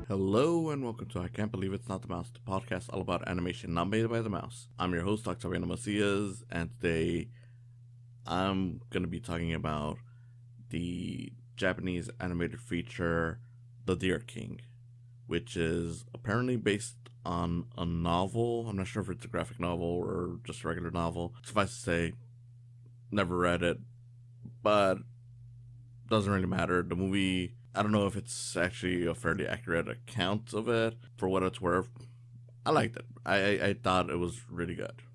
Hello and welcome to I Can't Believe It's Not the Mouse, the podcast all about animation not made by the mouse. I'm your host, Octaviano, and today I'm going to be talking about the Japanese animated feature, The Deer King, which is apparently based on a novel. I'm not sure if it's a graphic novel or just a regular novel. Suffice to say, never read it, but doesn't really matter. The movie, I don't know if it's actually a fairly accurate account of it. For what it's worth, I liked it. I thought it was really good.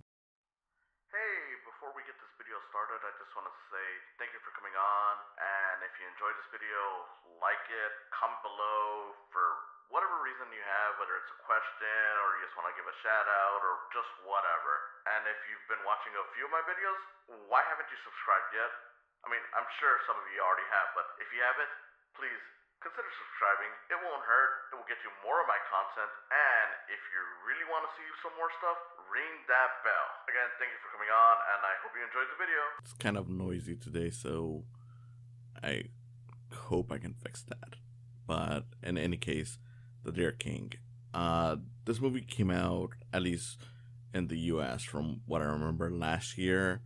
Hey, before we get this video started, I just want to say thank you for coming on. And if you enjoyed this video, like it, comment below for whatever reason you have, whether it's a question or you just want to give a shout out or just whatever. And if you've been watching a few of my videos, why haven't you subscribed yet? I mean, I'm sure some of you already have, but if you haven't, please consider subscribing. It won't hurt. It will get you more of my content. And if you really want to see some more stuff, ring that bell. Again, thank you for coming on, and I hope you enjoyed the video. It's kind of noisy today, so I hope I can fix that. But in any case, The Deer King. This movie came out, at least in the US, from what I remember last year.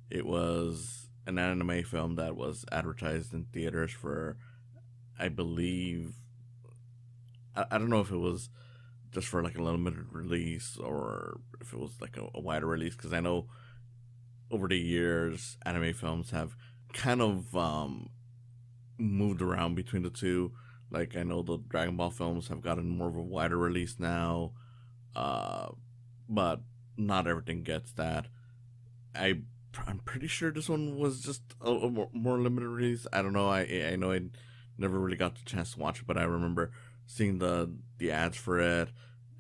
It was an anime film that was advertised in theaters for, I believe, I don't know if it was just for like a limited release or if it was like a wider release, because I know over the years anime films have kind of moved around between the two. Like, I know the Dragon Ball films have gotten more of a wider release now, but not everything gets that. I'm pretty sure this one was just a more limited release. I don't know. I know I never really got the chance to watch it, but I remember seeing the ads for it,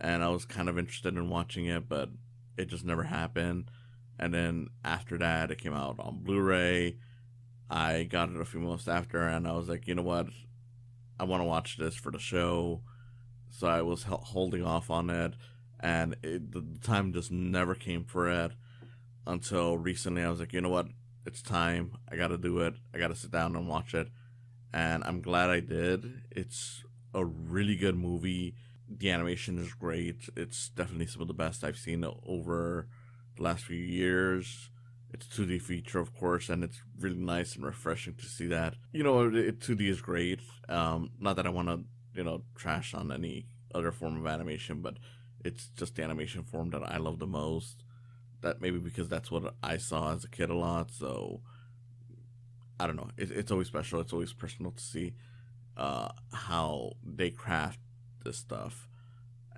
and I was kind of interested in watching it, but it just never happened. And then after that, it came out on Blu-ray. I got it a few months after, and I was like, you know what? I want to watch this for the show. So I was holding off on it, and the time just never came for it. Until recently, I was like, you know what? It's time. I gotta do it. I gotta sit down and watch it. And I'm glad I did. It's a really good movie. The animation is great. It's definitely some of the best I've seen over the last few years. It's a 2D feature, of course, and it's really nice and refreshing to see that. 2D is great. Not that I want to, trash on any other form of animation, but it's just the animation form that I love the most. That maybe because that's what I saw as a kid a lot, so I don't know. It's always special. It's always personal to see how they craft this stuff,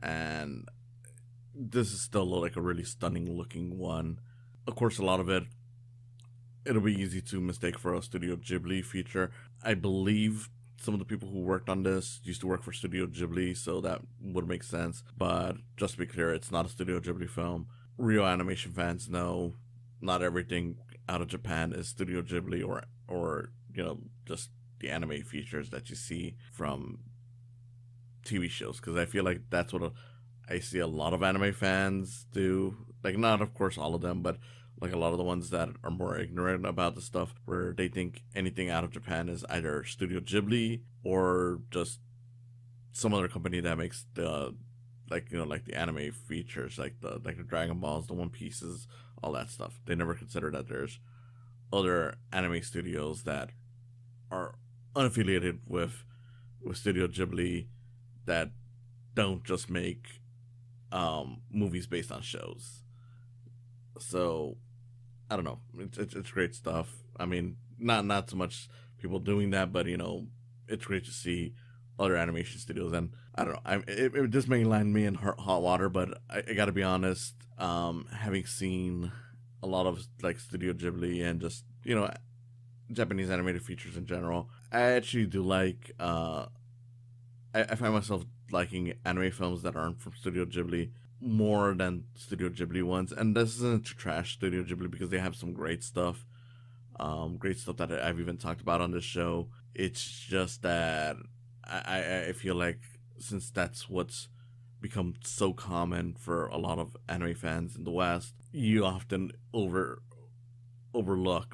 and this is still like a really stunning looking one. Of course, a lot of it'll be easy to mistake for a Studio Ghibli feature. I believe some of the people who worked on this used to work for Studio Ghibli, so that would make sense. But just to be clear, it's not a Studio Ghibli film. Real animation fans know not everything out of Japan is Studio Ghibli or just the anime features that you see from TV shows, because I feel like that's what I see a lot of anime fans do. Like, not of course all of them, but like a lot of the ones that are more ignorant about the stuff, where they think anything out of Japan is either Studio Ghibli or just some other company that makes the like the anime features, like the Dragon Balls, the One Pieces, all that stuff. They never consider that there's other anime studios that are unaffiliated with Studio Ghibli that don't just make movies based on shows. So I don't know. It's great stuff. I mean, not so much people doing that, but it's great to see other animation studios. And I don't know, it just may land me in hot water, but I gotta be honest, having seen a lot of like Studio Ghibli and just Japanese animated features in general, I actually do like I find myself liking anime films that aren't from Studio Ghibli more than Studio Ghibli ones. And this isn't to trash Studio Ghibli, because they have some great stuff that I've even talked about on this show. It's just that I feel like, since that's what's become so common for a lot of anime fans in the West, you often overlook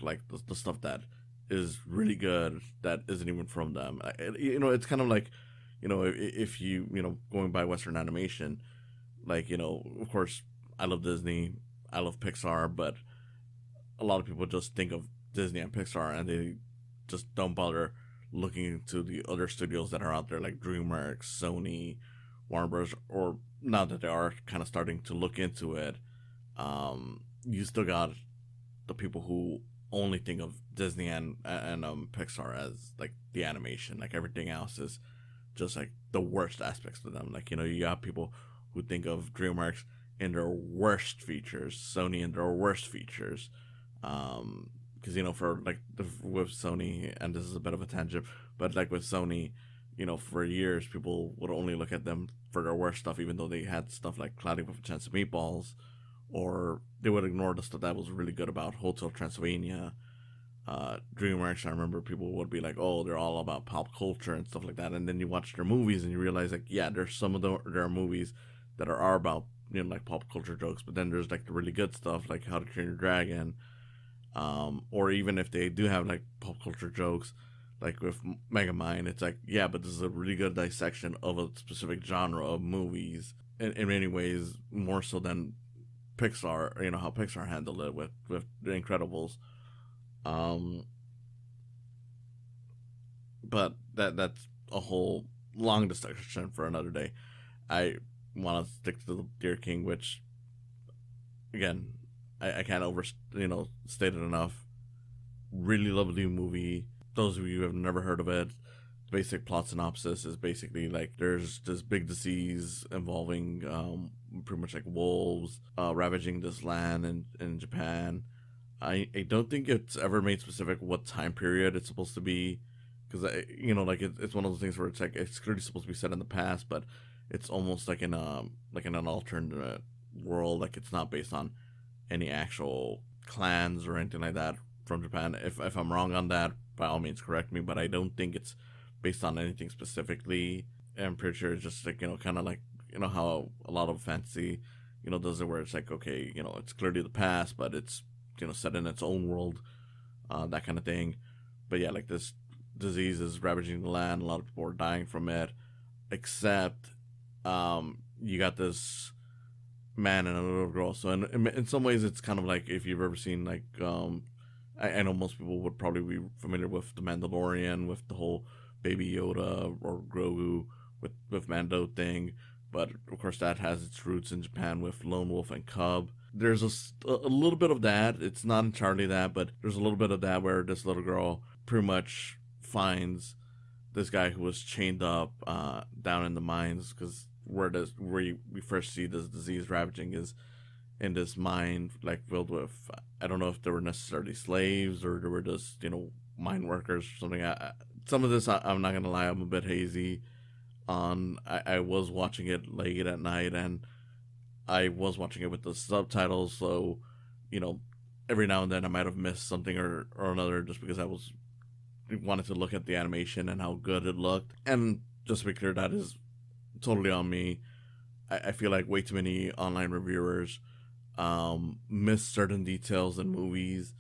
like the stuff that is really good that isn't even from them. It's kind of like if going by Western animation, like, of course, I love Disney, I love Pixar, but a lot of people just think of Disney and Pixar and they just don't bother looking into the other studios that are out there, like DreamWorks, Sony, Warner Bros. Or now that they are kind of starting to look into it, you still got the people who only think of Disney and Pixar as like the animation. Like everything else is just like the worst aspects of them. Like, you got people who think of DreamWorks in their worst features, Sony in their worst features. Because for like with Sony, and this is a bit of a tangent, but like with Sony, for years people would only look at them for their worst stuff, even though they had stuff like Cloudy with a Chance of Meatballs, or they would ignore the stuff that was really good about Hotel Transylvania. DreamWorks, I remember people would be like, oh, they're all about pop culture and stuff like that, and then you watch their movies and you realize, like, yeah, there's some of their movies that are about like pop culture jokes, but then there's like the really good stuff like How to Train Your Dragon, or even if they do have like pop culture jokes, like with Megamind, it's like, yeah, but this is a really good dissection of a specific genre of movies, in many ways more so than Pixar. How Pixar handled it with The Incredibles. But that's a whole long discussion for another day. I want to stick to the Deer King, which, again, I can't state it enough. Really lovely movie. Those of you who have never heard of it, the basic plot synopsis is basically like there's this big disease involving pretty much like wolves ravaging this land in Japan. I don't think it's ever made specific what time period it's supposed to be, because it's one of those things where it's like it's clearly supposed to be set in the past, but it's almost like in an alternate world. Like it's not based on any actual clans or anything like that from Japan. If I'm wrong on that, by all means correct me, but I don't think it's based on anything specifically. I'm pretty sure it's just like, kind of like, how a lot of fantasy, does it, where it's like, okay, it's clearly the past, but it's, set in its own world, that kind of thing. But yeah, like this disease is ravaging the land. A lot of people are dying from it, except you got this man and a little girl. So in some ways, it's kind of like if you've ever seen like I know most people would probably be familiar with The Mandalorian, with the whole Baby Yoda or Grogu with Mando thing, but of course that has its roots in Japan with Lone Wolf and Cub. There's a little bit of that. It's not entirely that, but there's a little bit of that where this little girl pretty much finds this guy who was chained up down in the mines, because where we first see this disease ravaging is in this mine, like filled with, I don't know if they were necessarily slaves or they were just mine workers or something. Some of this I'm not gonna lie, I'm a bit hazy on. I was watching it late at night, and I was watching it with the subtitles, so every now and then I might have missed something or another, just because I wanted to look at the animation and how good it looked. And just to be clear, that is totally on me. I feel like way too many online reviewers miss certain details in movies,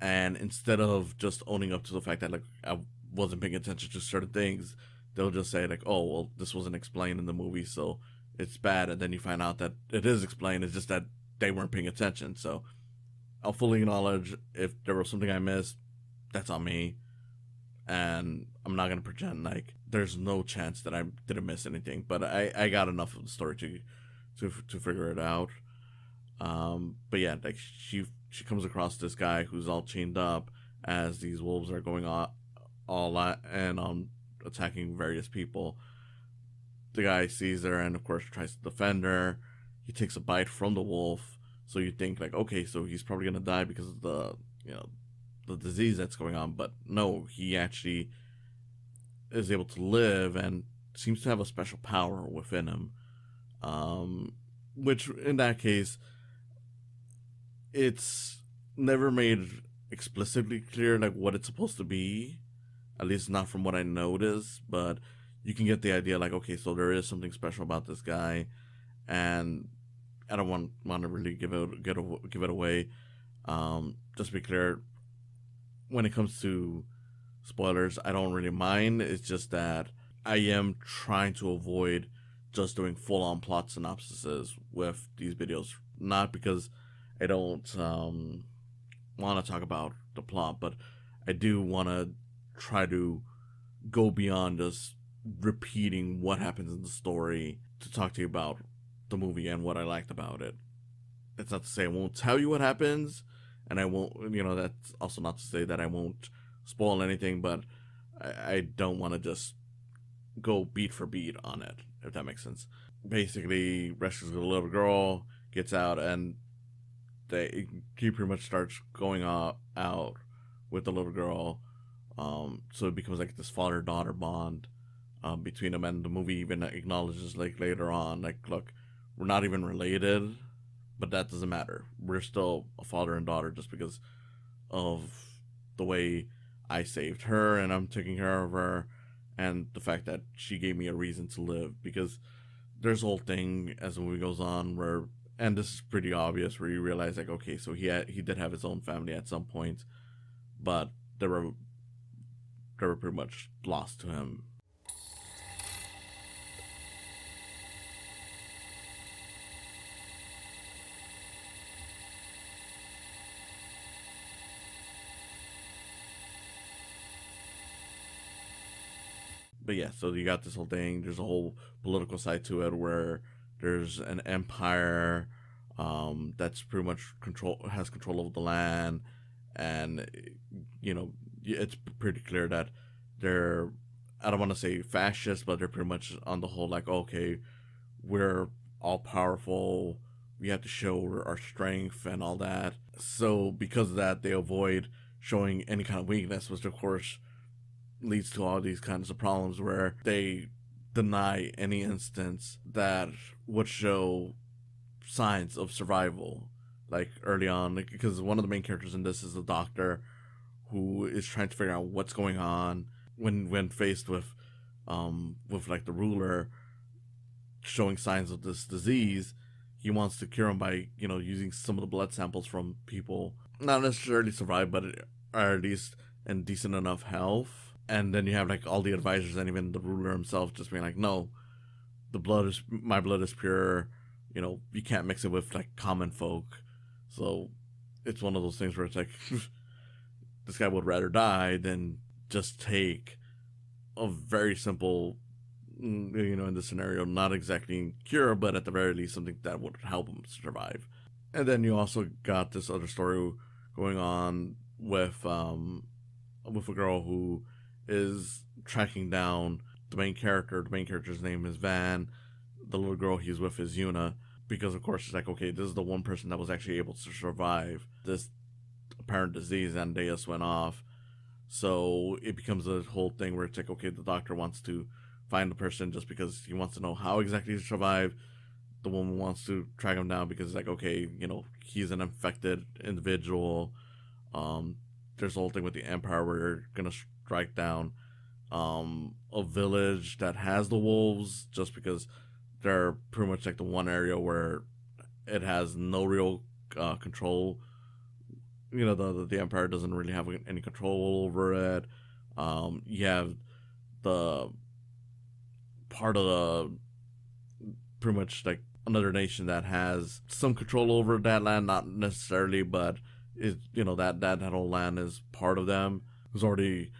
and instead of just owning up to the fact that like I wasn't paying attention to certain things, they'll just say like, oh well, this wasn't explained in the movie, so it's bad. And then you find out that it is explained, it's just that they weren't paying attention. So I'll fully acknowledge if there was something I missed, that's on me, and I'm not gonna pretend like there's no chance that I didn't miss anything. But I got enough of the story to figure it out. But yeah, like she comes across this guy who's all chained up as these wolves are going all out and attacking various people. The guy sees her and of course tries to defend her. He takes a bite from the wolf, so you think like, okay, so he's probably gonna die because of the the disease that's going on. But no, he actually is able to live and seems to have a special power within him, which in that case, it's never made explicitly clear like what it's supposed to be, at least not from what I noticed. But you can get the idea like, okay, so there is something special about this guy, and I don't want to really give it away. Just to be clear, when it comes to spoilers, I don't really mind. It's just that I am trying to avoid just doing full on plot synopsises with these videos. Not because I don't want to talk about the plot, but I do want to try to go beyond just repeating what happens in the story to talk to you about the movie and what I liked about it. It's not to say I won't tell you what happens, and I won't, that's also not to say that I won't spoil anything, but I don't want to just go beat for beat on it, if that makes sense. Basically, rescues the little girl, gets out, and he pretty much starts going out with the little girl. So it becomes like this father-daughter bond between them, and the movie even acknowledges like later on, like, look, we're not even related, but that doesn't matter. We're still a father and daughter just because of the way I saved her and I'm taking care of her, and the fact that she gave me a reason to live. Because there's a whole thing as the movie goes on where, and this is pretty obvious, where you realize like, okay, so he did have his own family at some point, but they were pretty much lost to him. But yeah, so you got this whole thing. There's a whole political side to it where there's an empire that's pretty much has control over the land, and it's pretty clear that they're, I don't want to say fascist, but they're pretty much on the whole like, okay, we're all powerful. We have to show our strength and all that. So because of that, they avoid showing any kind of weakness, which of course leads to all these kinds of problems where they deny any instance that would show signs of survival, like early on, like, because one of the main characters in this is a doctor who is trying to figure out what's going on when faced with like the ruler showing signs of this disease. He wants to cure him by using some of the blood samples from people not necessarily survive, but are at least in decent enough health. And then you have like all the advisors and even the ruler himself just being like, no, my blood is pure. You can't mix it with like common folk. So it's one of those things where it's like, this guy would rather die than just take a very simple, in this scenario, not exactly cure, but at the very least something that would help him survive. And then you also got this other story going on with a girl who is tracking down the main character. The main character's name is Van. The little girl he's with is Yuna. Because of course it's like, okay, this is the one person that was actually able to survive this apparent disease, and they just went off. So it becomes a whole thing where it's like, okay, the doctor wants to find the person just because he wants to know how exactly he survived. The woman wants to track him down because it's like, okay, he's an infected individual. There's a whole thing with the Empire where they're gonna strike down a village that has the wolves just because they're pretty much like the one area where it has no real control. The Empire doesn't really have any control over it. You have the part of the pretty much like another nation that has some control over that land, not necessarily, but that whole land is part of them, who's already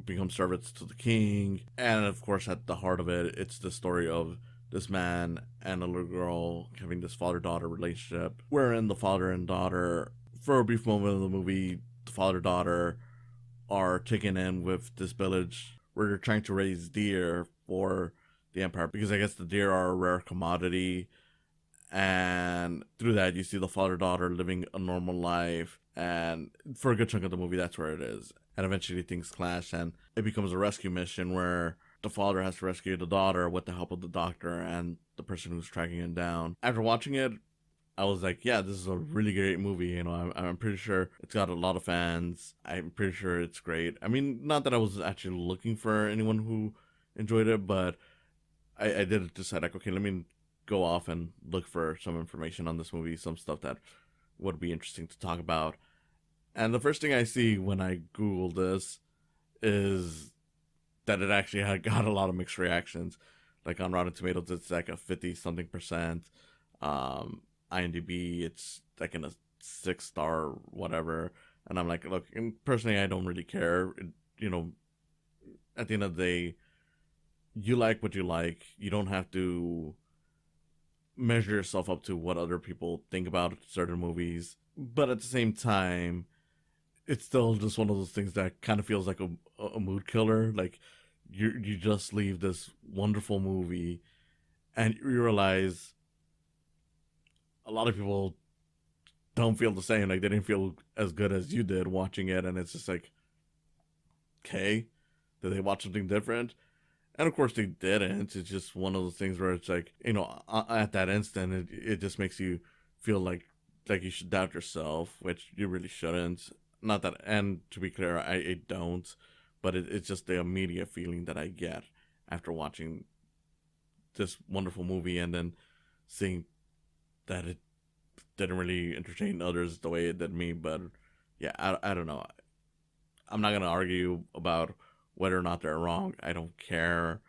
become servants to the king. And of course at the heart of it, it's the story of this man and a little girl having this father-daughter relationship, wherein the father and daughter, for a brief moment of the movie, the father-daughter are taken in with this village where they're trying to raise deer for the Empire, because I guess the deer are a rare commodity. And through that, you see the father-daughter living a normal life, and for a good chunk of the movie, that's where it is. And eventually things clash, and it becomes a rescue mission where the father has to rescue the daughter with the help of the doctor and the person who's tracking him down. After watching it, I was like, yeah, this is a really great movie. I'm pretty sure it's got a lot of fans. I'm pretty sure it's great. I mean, not that I was actually looking for anyone who enjoyed it, but I did decide, like, okay, let me go off and look for some information on this movie, some stuff that would be interesting to talk about. And the first thing I see when I Google this is that it actually had got a lot of mixed reactions. Like on Rotten Tomatoes, it's like a 50 something percent. IMDb, it's like in a 6 star whatever. And I'm like, look, and personally, I don't really care. You know, at the end of the day, you like what you like. You don't have to measure yourself up to what other people think about certain movies. But at the same time, it's still just one of those things that kind of feels like a mood killer. Like you just leave this wonderful movie, and you realize a lot of people don't feel the same. Like they didn't feel as good as you did watching it, and it's just like, okay, did they watch something different? And of course they didn't. It's just one of those things where it's like, at that instant, it just makes you feel like you should doubt yourself, which you really shouldn't. Not that, and to be clear, I don't, but it's just the immediate feeling that I get after watching this wonderful movie and then seeing that it didn't really entertain others the way it did me. But yeah, I don't know. I'm not gonna argue about whether or not they're wrong. I don't care.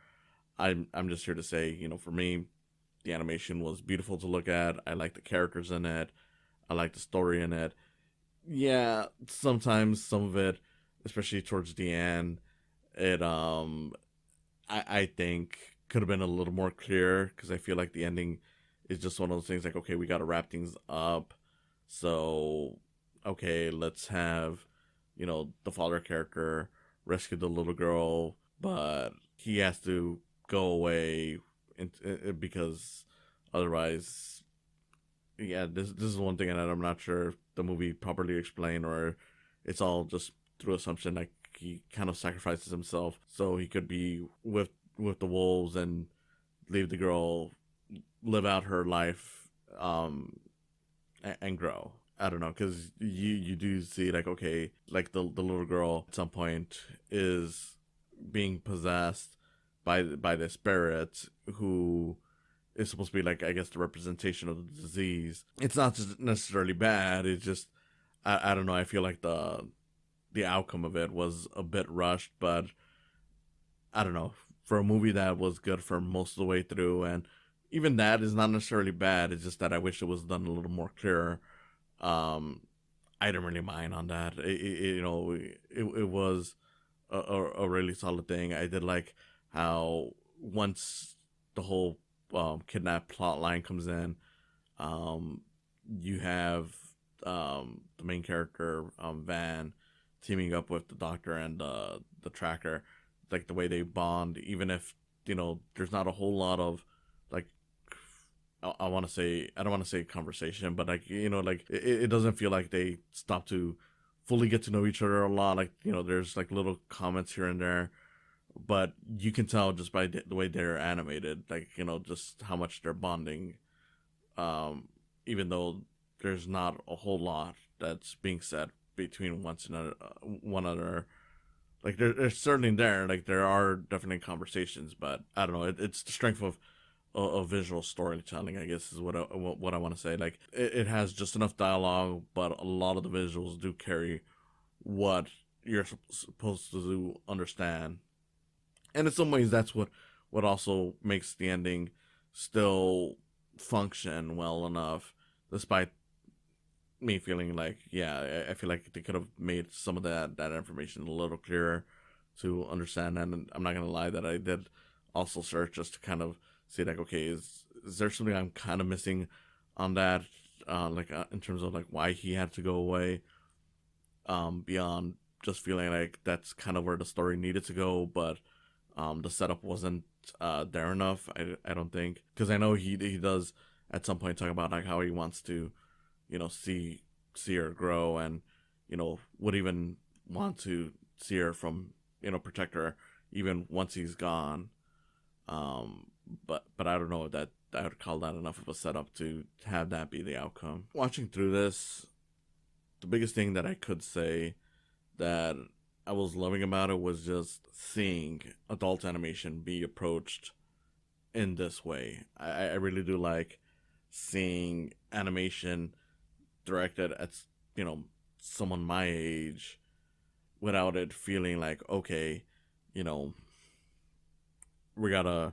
I'm just here to say, for me, the animation was beautiful to look at. I like the characters in it. I like the story in it. Yeah, sometimes some of it, especially towards the end, it I think could have been a little more clear, because I feel like the ending is just one of those things like, okay, we got to wrap things up. So, okay, let's have, the father character rescue the little girl, but he has to go away because otherwise, yeah, this is one thing that I'm not sure if the movie properly explained, or it's all just through assumption. Like he kind of sacrifices himself so he could be with the wolves and leave the girl live out her life, and grow. I don't know, because you do see like, okay, like the little girl at some point is being possessed by the spirit who is supposed to be like, I guess, the representation of the disease. It's not just necessarily bad. It's just I don't know. I feel like the outcome of it was a bit rushed, but I don't know. For a movie that was good for most of the way through, and even that is not necessarily bad. It's just that I wish it was done a little more clearer. I didn't really mind on that. It was a really solid thing. I did like how once the whole kidnap plot line comes in, you have the main character, Van, teaming up with the doctor and the tracker, like the way they bond, even if there's not a whole lot of like, I want to say, I don't want to say conversation, but like, like it doesn't feel like they stop to fully get to know each other a lot. Like, there's like little comments here and there, but you can tell just by the way they're animated, like, just how much they're bonding. Even though there's not a whole lot that's being said between one another. Like they're certainly there. Like there are definitely conversations, but I don't know. It's the strength of visual storytelling, I guess, is what I want to say. Like it has just enough dialogue, but a lot of the visuals do carry what you're supposed to understand. And in some ways, that's what also makes the ending still function well enough, despite me feeling like, yeah, I feel like they could have made some of that information a little clearer to understand. And I'm not gonna lie that I did also search just to kind of see like, okay, is there something I'm kind of missing on that, in terms of like why he had to go away, beyond just feeling like that's kind of where the story needed to go, but the setup wasn't there enough. I don't think, because I know he does at some point talk about like how he wants to, see her grow, and would even want to see her from, protect her even once he's gone. But I don't know that I would call that enough of a setup to have that be the outcome. Watching through this, the biggest thing that I could say that I was loving about it was just seeing adult animation be approached in this way. I really do like seeing animation directed at, someone my age, without it feeling like, okay, we gotta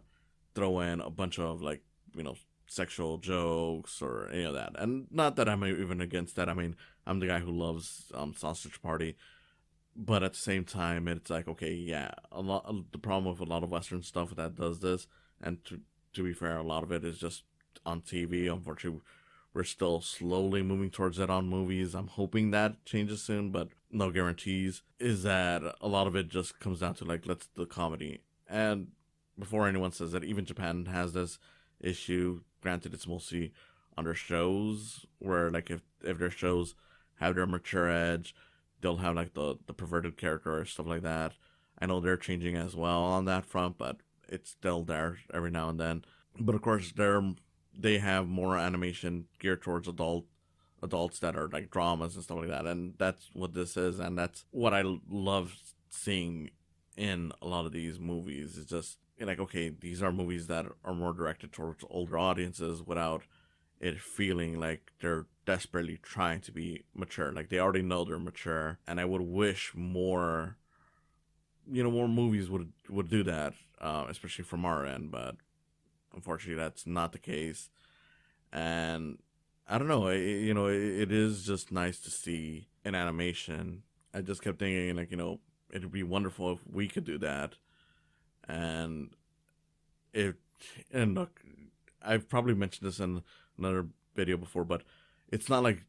throw in a bunch of like, you know, sexual jokes or any of that. And not that I'm even against that. I mean, I'm the guy who loves Sausage Party, but at the same time, it's like, okay, yeah, a lot. The problem with a lot of Western stuff that does this, and to be fair, a lot of it is just on TV. Unfortunately, we're still slowly moving towards it on movies. I'm hoping that changes soon, but no guarantees. Is that a lot of it just comes down to like, let's do comedy. And before anyone says that, even Japan has this issue. Granted, it's mostly on their shows, where like if their shows have their mature edge, they'll have like the perverted character or stuff like that. I know they're changing as well on that front, but it's still there every now and then. But of course, they have more animation geared towards adults that are like dramas and stuff like that, and that's what this is, and that's what I love seeing in a lot of these movies. It's just like, okay, these are movies that are more directed towards older audiences without it feeling like they're desperately trying to be mature. Like they already know they're mature, and I would wish more, more movies would do that, especially from our end. But unfortunately, that's not the case. And I don't know, it is just nice to see an animation. I just kept thinking, like, it'd be wonderful if we could do that. And and look, I've probably mentioned this in another video before, but it's not like,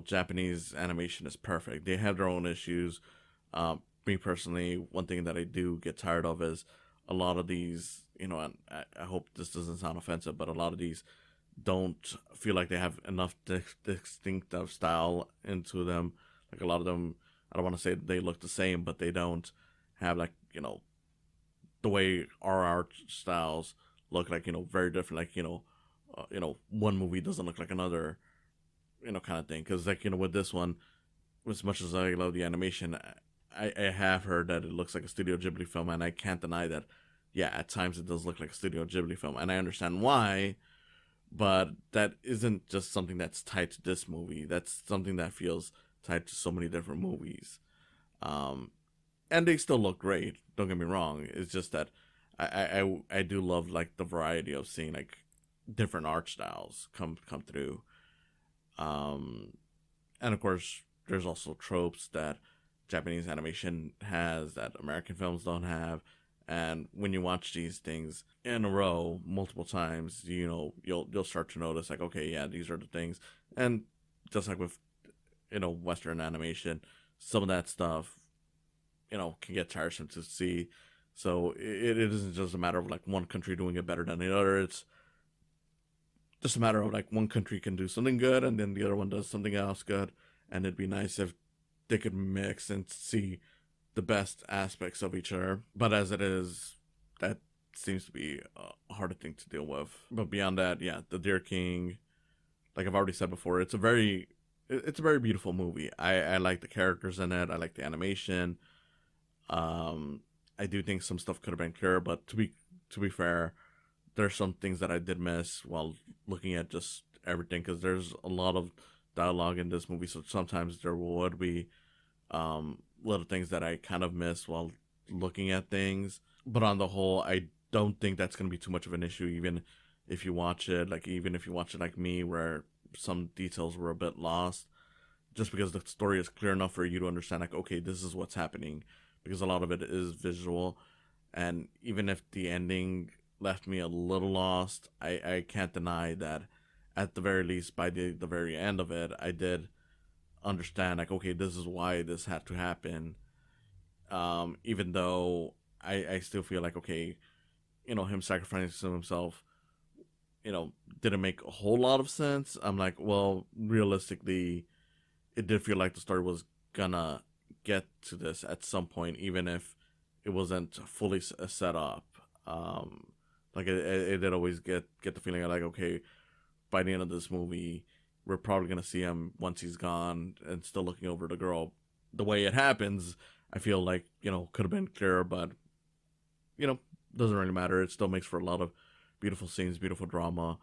Japanese animation is perfect. They have their own issues. Me personally, one thing that I do get tired of is a lot of these, and I hope this doesn't sound offensive, but a lot of these don't feel like they have enough distinctive style into them. Like a lot of them, I don't want to say they look the same, but they don't have like, the way our art styles look, like, very different. Like, one movie doesn't look like another, kind of thing. Because, like, with this one, as much as I love the animation, I have heard that it looks like a Studio Ghibli film, and I can't deny that. Yeah, at times it does look like a Studio Ghibli film, and I understand why, but that isn't just something that's tied to this movie. That's something that feels tied to so many different movies. And they still look great, don't get me wrong. It's just that I do love, like, the variety of seeing, like, different art styles come through. And of course, there's also tropes that Japanese animation has that American films don't have. And when you watch these things in a row multiple times, you'll start to notice, like, okay, yeah, these are the things. And just like with, Western animation, some of that stuff, can get tiresome to see. So it isn't just a matter of like one country doing it better than the other. It's just a matter of like one country can do something good and then the other one does something else good. And it'd be nice if they could mix and see the best aspects of each other. But as it is, that seems to be a harder thing to deal with. But beyond that, yeah, The Deer King, like I've already said before, it's a very beautiful movie. I like the characters in it. I like the animation. I do think some stuff could have been clearer, but to be fair, there's some things that I did miss while looking at just everything, because there's a lot of dialogue in this movie, so sometimes there would be little things that I kind of miss while looking at things. But on the whole, I don't think that's going to be too much of an issue, even if you watch it like me, where some details were a bit lost, just because the story is clear enough for you to understand, like, okay, this is what's happening, because a lot of it is visual. And even if the ending left me a little lost, I can't deny that at the very least, by the very end of it, I did understand, like, okay, this is why this had to happen. Even though I still feel like, okay, him sacrificing himself, didn't make a whole lot of sense. I'm like, well, realistically, it did feel like the story was gonna get to this at some point, even if it wasn't fully set up. Like it did always get the feeling of, like, okay, by the end of this movie, we're probably gonna see him once he's gone and still looking over the girl. The way it happens, I feel like, could have been clearer, but doesn't really matter. It still makes for a lot of beautiful scenes, beautiful drama,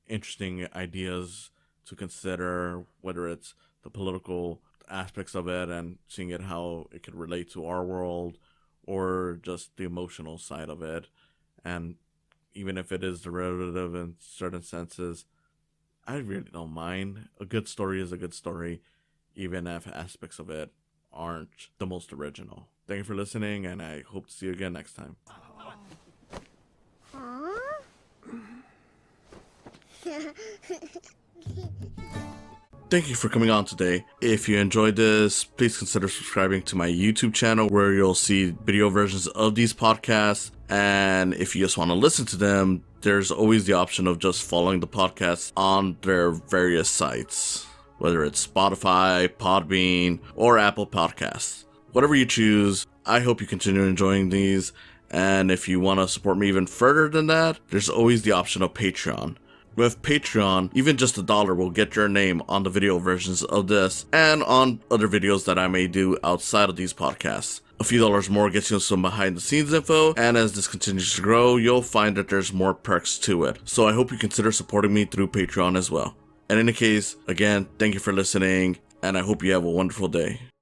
interesting ideas to consider, whether it's the political aspects of it and seeing it how it could relate to our world, or just the emotional side of it. And even if it is derivative in certain senses, I really don't mind. A good story is a good story, even if aspects of it aren't the most original. Thank you for listening, and I hope to see you again next time. Thank you for coming on today. If you enjoyed this, please consider subscribing to my YouTube channel where you'll see video versions of these podcasts. And if you just want to listen to them, there's always the option of just following the podcast on their various sites, whether it's Spotify, Podbean, or Apple Podcasts. Whatever you choose, I hope you continue enjoying these. And if you want to support me even further than that, there's always the option of Patreon. With Patreon, even just $1 will get your name on the video versions of this and on other videos that I may do outside of these podcasts. A few dollars more gets you some behind the scenes info, and as this continues to grow, you'll find that there's more perks to it. So I hope you consider supporting me through Patreon as well. In any case, again, thank you for listening, and I hope you have a wonderful day.